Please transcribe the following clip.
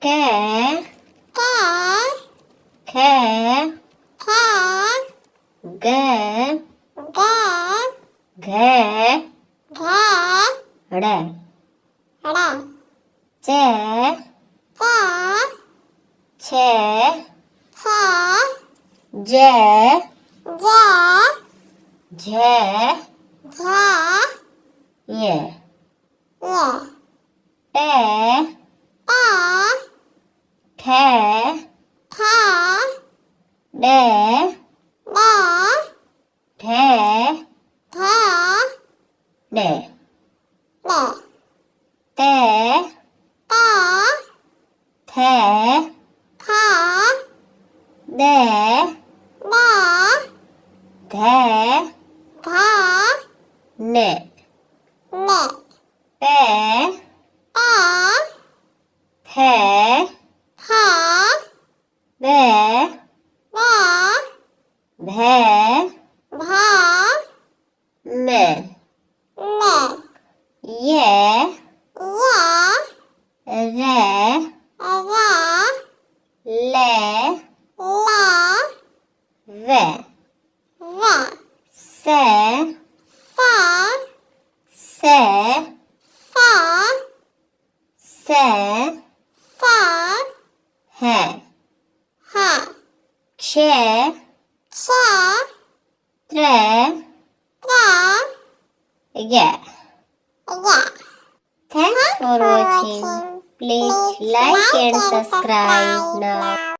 કે કે ખે ખે ગે ગે ઘે ઘે રે રે ચે ચે છે છે જે જે જે જે યે યે ટે ટે ઠે ઠે ડે ડે ઢે ઢે ડે ડે તે તે the the they day they they ને ને ટે ટે the the they day they they ને ને યે યે રે રે લે લે વે વે સે સે સે સે સે સે હે હે ક્ષે છે ત્રે ત્રે ગે ગે Thanks for watching. Please like and subscribe now.